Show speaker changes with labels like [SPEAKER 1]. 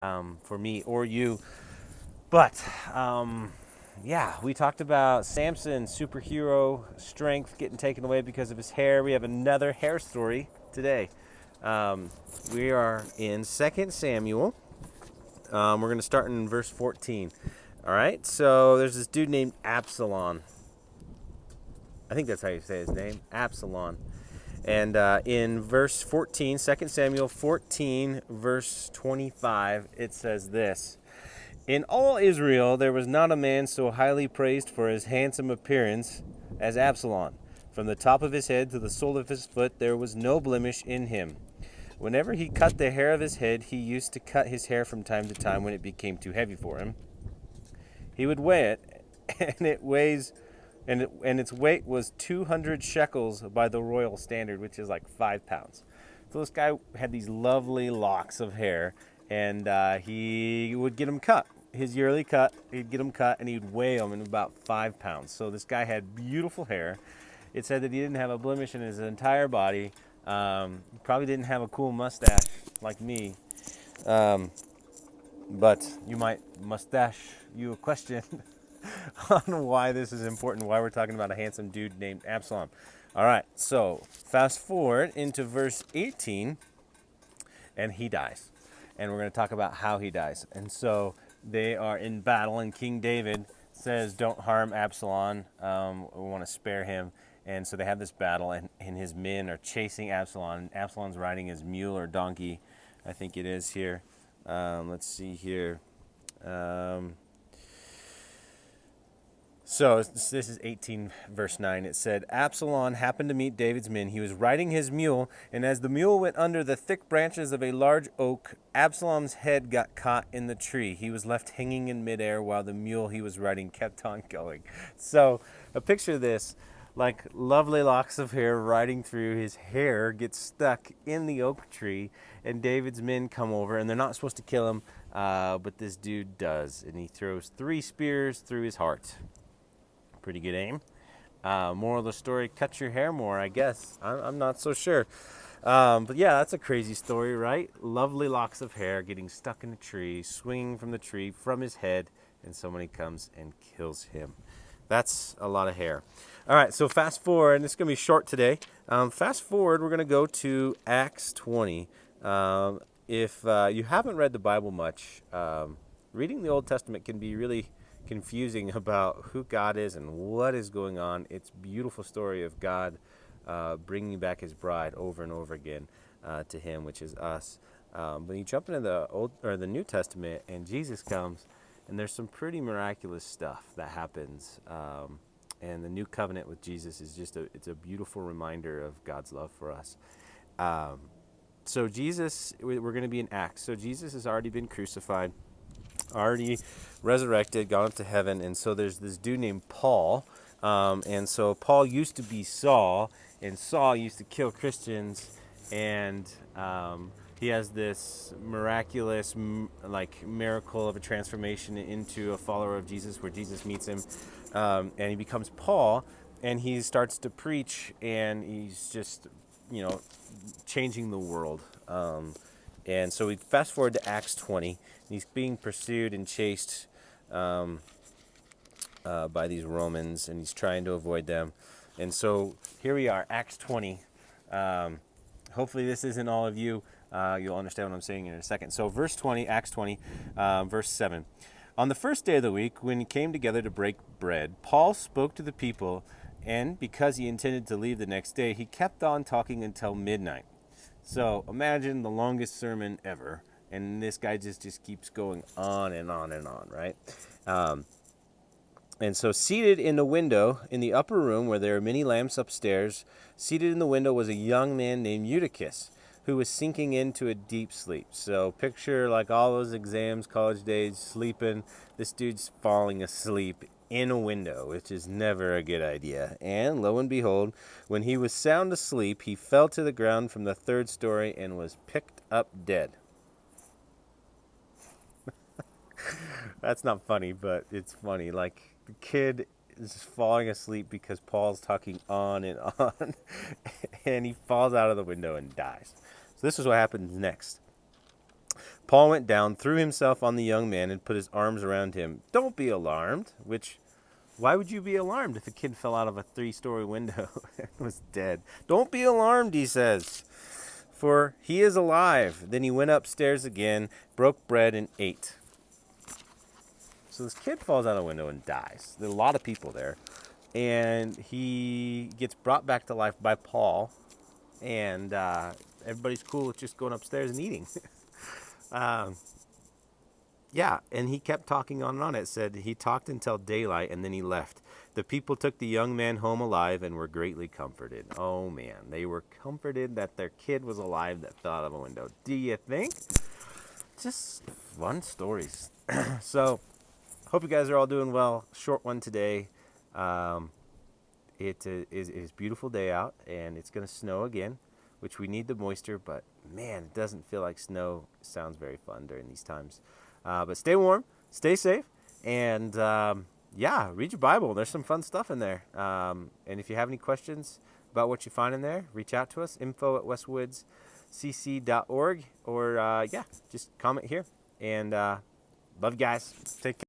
[SPEAKER 1] for me or you. But yeah, we talked about Samson, superhero strength getting taken away because of his hair. We have another hair story today. Um, we are in Second Samuel. We're going to start in verse 14. All right, so there's this dude named Absalom. I think that's how you say his name, Absalom. And in verse 14, 2 Samuel 14, verse 25, it says this. In all Israel, there was not a man so highly praised for his handsome appearance as Absalom. From the top of his head to the sole of his foot, there was no blemish in him. Whenever he cut the hair of his head, he used to cut his hair from time to time when it became too heavy for him. He would weigh it, and its weight was 200 shekels by the royal standard, which is like 5 pounds. So this guy had these lovely locks of hair, and he would get them cut. His yearly cut, he'd get them cut, and he'd weigh them in about 5 pounds. So this guy had beautiful hair. It said that he didn't have a blemish in his entire body. Probably didn't have a cool mustache like me. Um, but you might mustache you a question on why this is important, why we're talking about a handsome dude named Absalom. All right, so fast forward into verse 18, and he dies. And we're going to talk about how he dies. And so they are in battle, and King David says, don't harm Absalom. We want to spare him. And so they have this battle, and his men are chasing Absalom. Absalom's riding his mule or donkey, I think it is here. Let's see here. Um, So this is 18 verse 9. It said, Absalom happened to meet David's men. He was riding his mule, and as the mule went under the thick branches of a large oak, Absalom's head got caught in the tree. He was left hanging in midair while the mule he was riding kept on going. So a picture of this, like lovely locks of hair riding through. His hair gets stuck in the oak tree, and David's men come over, and they're not supposed to kill him, but this dude does, and he throws 3 spears through his heart. Pretty good aim. Moral of the story, cut your hair more, I guess. I'm not so sure. But yeah, that's a crazy story, right? Lovely locks of hair getting stuck in a tree, swinging from the tree from his head, and somebody comes and kills him. That's a lot of hair. All right, so fast forward, and it's going to be short today. Fast forward, we're going to go to Acts 20. If you haven't read the Bible much, reading the Old Testament can be really confusing about who God is and what is going on. It's a beautiful story of God bringing back his bride over and over again to him, which is us. But you jump into the New Testament, and Jesus comes, and there's some pretty miraculous stuff that happens. And the new covenant with Jesus is it's a beautiful reminder of God's love for us. So Jesus, we're going to be in Acts. So Jesus has already been crucified, already resurrected, gone up to heaven, and so there's this dude named Paul, and so Paul used to be Saul, and Saul used to kill Christians, and he has this miraculous miracle of a transformation into a follower of Jesus, where Jesus meets him, and he becomes Paul, and he starts to preach, and he's just changing the world. And so we fast forward to Acts 20. And he's being pursued and chased by these Romans, and he's trying to avoid them. And so here we are, Acts 20. Hopefully this isn't all of you. You'll understand what I'm saying in a second. So verse 20, Acts 20, verse 7. On the first day of the week, when he came together to break bread, Paul spoke to the people, and because he intended to leave the next day, he kept on talking until midnight. So imagine the longest sermon ever, and this guy just keeps going on and on and on, right? And so seated in the window in the upper room where there are many lamps upstairs, seated in the window was a young man named Eutychus, who was sinking into a deep sleep. So picture like all those exams, college days, sleeping. This dude's falling asleep in a window, which is never a good idea. And lo and behold, when he was sound asleep, he fell to the ground from the 3rd story and was picked up dead. That's not funny, but it's funny. Like, the kid is just falling asleep because Paul's talking on and on, and he falls out of the window and dies. So this is what happens next. Paul went down, threw himself on the young man, and put his arms around him. Don't be alarmed, why would you be alarmed if a kid fell out of a 3-story window and was dead? Don't be alarmed, he says, for he is alive. Then he went upstairs again, broke bread, and ate. So this kid falls out a window and dies. There are a lot of people there. And he gets brought back to life by Paul. And everybody's cool with just going upstairs and eating. Yeah, and he kept talking on and on. It said he talked until daylight, and then he left. The people took the young man home alive and were greatly comforted. Oh, man. They were comforted that their kid was alive that fell out of a window. Do you think? Just fun stories. So, hope you guys are all doing well. Short one today. It is a beautiful day out, and it's going to snow again, which we need the moisture, but man, it doesn't feel like snow. It sounds very fun during these times. But stay warm, stay safe, and yeah, read your Bible. There's some fun stuff in there. And if you have any questions about what you find in there, reach out to us, info@westwoodscc.org, or yeah, just comment here. And love you guys. Take care.